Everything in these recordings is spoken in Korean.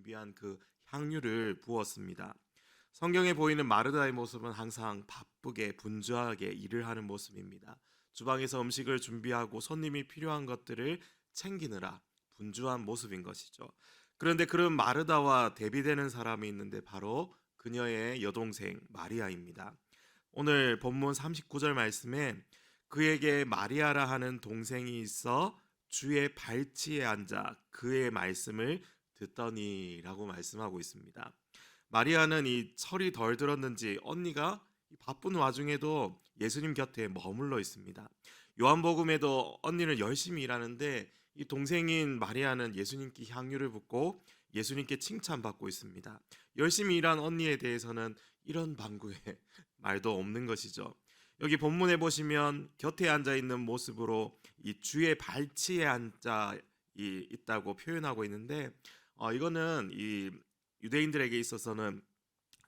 준비한 그 향유를 부었습니다. 성경에 보이는 마르다의 모습은 항상 바쁘게 분주하게 일을 하는 모습입니다. 주방에서 음식을 준비하고 손님이 필요한 것들을 챙기느라 분주한 모습인 것이죠. 그런데 그런 마르다와 대비되는 사람이 있는데 바로 그녀의 여동생 마리아입니다. 오늘 본문 39절 말씀에 그에게 마리아라 하는 동생이 있어 주의 발치에 앉아 그의 말씀을 듣더니라고 말씀하고 있습니다. 마리아는 이 철이 덜 들었는지 언니가 이 바쁜 와중에도 예수님 곁에 머물러 있습니다. 요한복음에도 언니는 열심히 일하는데 이 동생인 마리아는 예수님께 향유를 붓고 예수님께 칭찬받고 있습니다. 열심히 일한 언니에 대해서는 이런 방구에 말도 없는 것이죠. 여기 본문에 보시면 곁에 앉아 있는 모습으로 이 주의 발치에 앉아 있다고 표현하고 있는데 이거는 이 유대인들에게 있어서는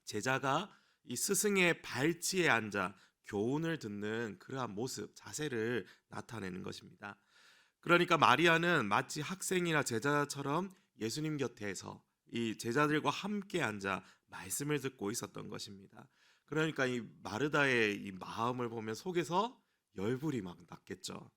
제자가 이 스승의 발치에 앉아 교훈을 듣는 그러한 모습, 자세를 나타내는 것입니다. 그러니까 마리아는 마치 학생이나 제자처럼 예수님 곁에서 이 제자들과 함께 앉아 말씀을 듣고 있었던 것입니다. 그러니까 이 마르다의 이 마음을 보면 속에서 열불이 막 났겠죠.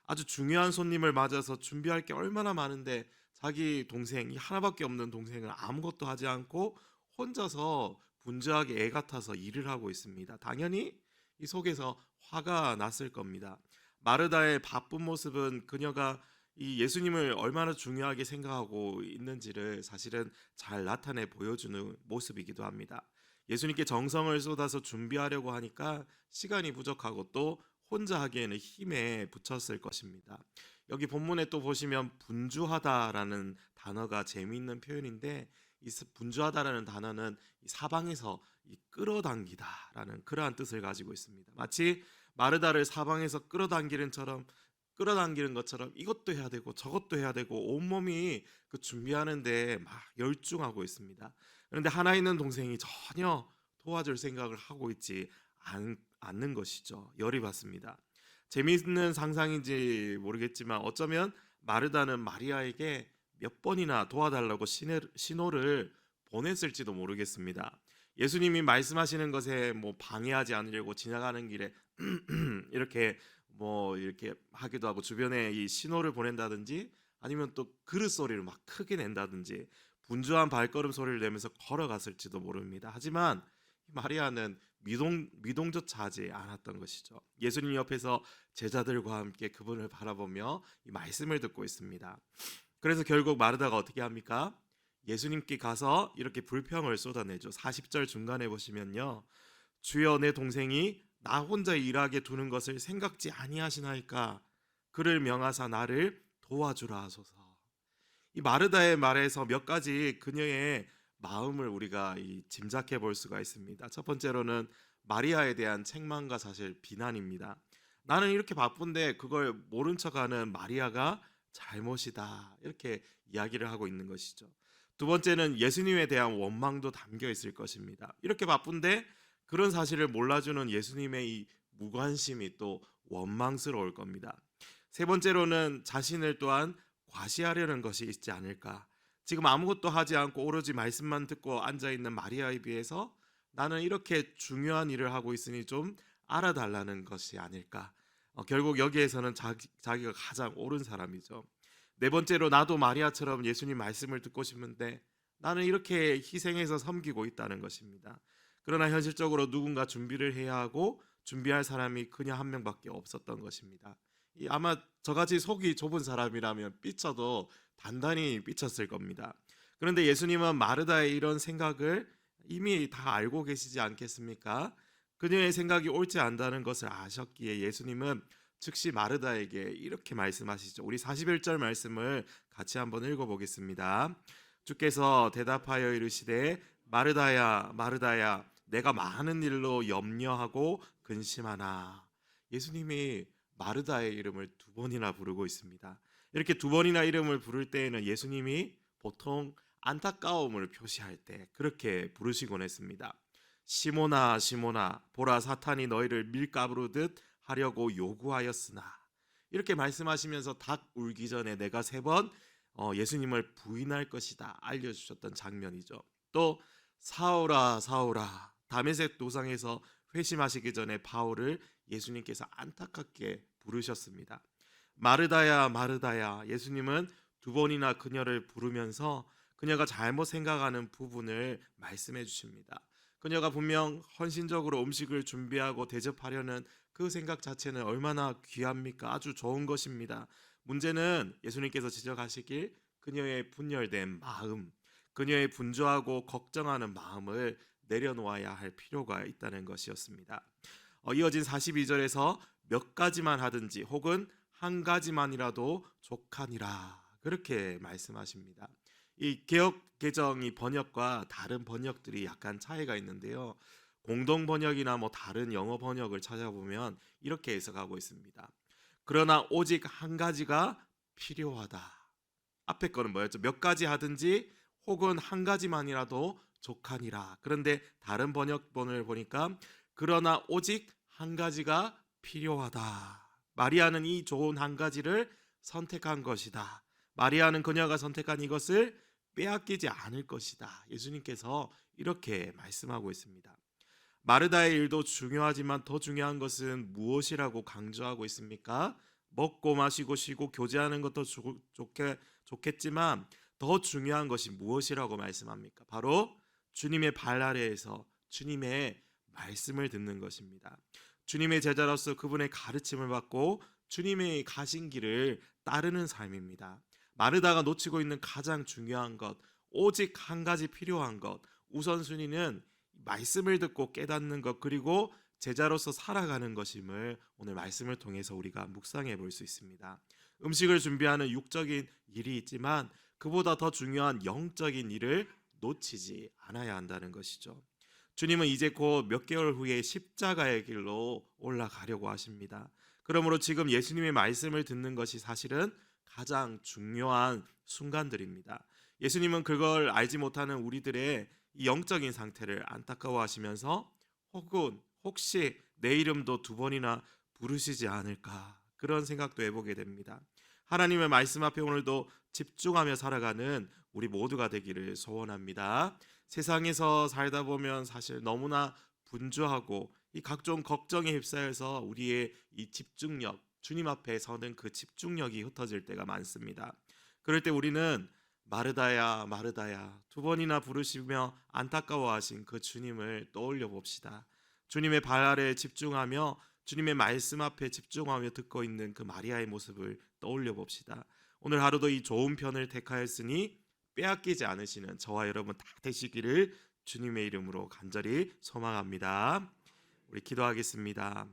아주 중요한 손님을 맞아서 준비할 게 얼마나 많은데 자기 동생, 이 하나밖에 없는 동생은 아무것도 하지 않고 혼자서 분주하게 애 같아서 일을 하고 있습니다. 당연히 이 속에서 화가 났을 겁니다. 마르다의 바쁜 모습은 그녀가 이 예수님을 얼마나 중요하게 생각하고 있는지를 사실은 잘 나타내 보여주는 모습이기도 합니다. 예수님께 정성을 쏟아서 준비하려고 하니까 시간이 부족하고 또 혼자 하기에는 힘에 부쳤을 것입니다. 여기 본문에 또 보시면 분주하다라는 단어가 재미있는 표현인데 이 분주하다라는 단어는 이 사방에서 이 끌어당기다라는 그러한 뜻을 가지고 있습니다. 마치 마르다를 사방에서 끌어당기는 것처럼 이것도 해야 되고 저것도 해야 되고 온몸이 그 준비하는데 막 열중하고 있습니다. 그런데 하나 있는 동생이 전혀 도와줄 생각을 하고 있지 않는 것이죠. 열이 받습니다. 재미있는 상상인지 모르겠지만 어쩌면 마르다는 마리아에게 몇 번이나 도와달라고 신호를 보냈을지도 모르겠습니다. 예수님이 말씀하시는 것에 뭐 방해하지 않으려고 지나가는 길에 이렇게 하기도 하고 주변에 이 신호를 보낸다든지 아니면 또 그릇 소리를 막 크게 낸다든지 분주한 발걸음 소리를 내면서 걸어갔을지도 모릅니다. 하지만 마리아는 미동조차 하지 않았던 것이죠. 예수님 옆에서 제자들과 함께 그분을 바라보며 이 말씀을 듣고 있습니다. 그래서 결국 마르다가 어떻게 합니까? 예수님께 가서 이렇게 불평을 쏟아내죠. 40절 중간에 보시면요. 주여 내 동생이 나 혼자 일하게 두는 것을 생각지 아니하시나이까 그를 명하사 나를 도와주라 하소서. 이 마르다의 말에서 몇 가지 그녀의 마음을 우리가 짐작해 볼 수가 있습니다. 첫 번째로는 마리아에 대한 책망과 사실 비난입니다. 나는 이렇게 바쁜데 그걸 모른 척하는 마리아가 잘못이다 이렇게 이야기를 하고 있는 것이죠. 두 번째는 예수님에 대한 원망도 담겨 있을 것입니다. 이렇게 바쁜데 그런 사실을 몰라주는 예수님의 이 무관심이 또 원망스러울 겁니다. 세 번째로는 자신을 또한 과시하려는 것이 있지 않을까. 지금 아무것도 하지 않고 오로지 말씀만 듣고 앉아있는 마리아에 비해서 나는 이렇게 중요한 일을 하고 있으니 좀 알아달라는 것이 아닐까. 결국 여기에서는 자기가 가장 옳은 사람이죠. 네 번째로 나도 마리아처럼 예수님 말씀을 듣고 싶은데 나는 이렇게 희생해서 섬기고 있다는 것입니다. 그러나 현실적으로 누군가 준비를 해야 하고 준비할 사람이 그냥 한 명밖에 없었던 것입니다. 아마 저같이 속이 좁은 사람이라면 삐쳐도 단단히 삐쳤을 겁니다. 그런데 예수님은 마르다의 이런 생각을 이미 다 알고 계시지 않겠습니까? 그녀의 생각이 옳지 않다는 것을 아셨기에 예수님은 즉시 마르다에게 이렇게 말씀하시죠. 우리 41절 말씀을 같이 한번 읽어보겠습니다. 주께서 대답하여 이르시되 마르다야 마르다야 내가 많은 일로 염려하고 근심하나. 예수님이 마르다의 이름을 두 번이나 부르고 있습니다. 이렇게 두 번이나 이름을 부를 때에는 예수님이 보통 안타까움을 표시할 때 그렇게 부르시곤 했습니다. 시몬아 시몬아 보라 사탄이 너희를 밀가부르듯 하려고 요구하였으나. 이렇게 말씀하시면서 닭 울기 전에 내가 세 번 예수님을 부인할 것이다 알려주셨던 장면이죠. 또 사울아 사울아 다메섹 도상에서 회심하시기 전에 바울을 예수님께서 안타깝게 부르셨습니다. 마르다야 마르다야 예수님은 두 번이나 그녀를 부르면서 그녀가 잘못 생각하는 부분을 말씀해 주십니다. 그녀가 분명 헌신적으로 음식을 준비하고 대접하려는 그 생각 자체는 얼마나 귀합니까? 아주 좋은 것입니다. 문제는 예수님께서 지적하시길 그녀의 분열된 마음, 그녀의 분주하고 걱정하는 마음을 내려놓아야 할 필요가 있다는 것이었습니다. 이어진 42절에서 몇 가지만 하든지 혹은 한 가지만이라도 족하니라 그렇게 말씀하십니다. 이 개역 개정이 번역과 다른 번역들이 약간 차이가 있는데요. 공동 번역이나 뭐 다른 영어 번역을 찾아보면 이렇게 해석하고 있습니다. 그러나 오직 한 가지가 필요하다. 앞에 거는 뭐였죠? 몇 가지 하든지 혹은 한 가지만이라도 족하니라. 그런데 다른 번역본을 보니까 그러나 오직 한 가지가 필요하다. 마리아는 이 좋은 한 가지를 선택한 것이다. 마리아는 그녀가 선택한 이것을 빼앗기지 않을 것이다. 예수님께서 이렇게 말씀하고 있습니다. 마르다의 일도 중요하지만 더 중요한 것은 무엇이라고 강조하고 있습니까? 먹고 마시고 쉬고 교제하는 것도 좋겠지만 더 중요한 것이 무엇이라고 말씀합니까? 바로 주님의 발 아래에서 주님의 말씀을 듣는 것입니다. 주님의 제자로서 그분의 가르침을 받고 주님의 가신 길을 따르는 삶입니다. 마르다가 놓치고 있는 가장 중요한 것, 오직 한 가지 필요한 것, 우선순위는 말씀을 듣고 깨닫는 것 그리고 제자로서 살아가는 것임을 오늘 말씀을 통해서 우리가 묵상해 볼 수 있습니다. 음식을 준비하는 육적인 일이 있지만 그보다 더 중요한 영적인 일을 놓치지 않아야 한다는 것이죠. 주님은 이제 곧 몇 개월 후에 십자가의 길로 올라가려고 하십니다. 그러므로 지금 예수님의 말씀을 듣는 것이 사실은 가장 중요한 순간들입니다. 예수님은 그걸 알지 못하는 우리들의 이 영적인 상태를 안타까워하시면서 혹시 내 이름도 두 번이나 부르시지 않을까 그런 생각도 해보게 됩니다. 하나님의 말씀 앞에 오늘도 집중하며 살아가는 우리 모두가 되기를 소원합니다. 세상에서 살다 보면 사실 너무나 분주하고 이 각종 걱정에 휩싸여서 우리의 이 집중력, 주님 앞에 서는 그 집중력이 흩어질 때가 많습니다. 그럴 때 우리는 마르다야 마르다야 두 번이나 부르시며 안타까워하신 그 주님을 떠올려 봅시다. 주님의 발 아래에 집중하며 주님의 말씀 앞에 집중하며 듣고 있는 그 마리아의 모습을 떠올려 봅시다. 오늘 하루도 이 좋은 편을 택하였으니 빼앗기지 않으시는 저와 여러분 다 되시기를 주님의 이름으로 간절히 소망합니다. 우리 기도하겠습니다.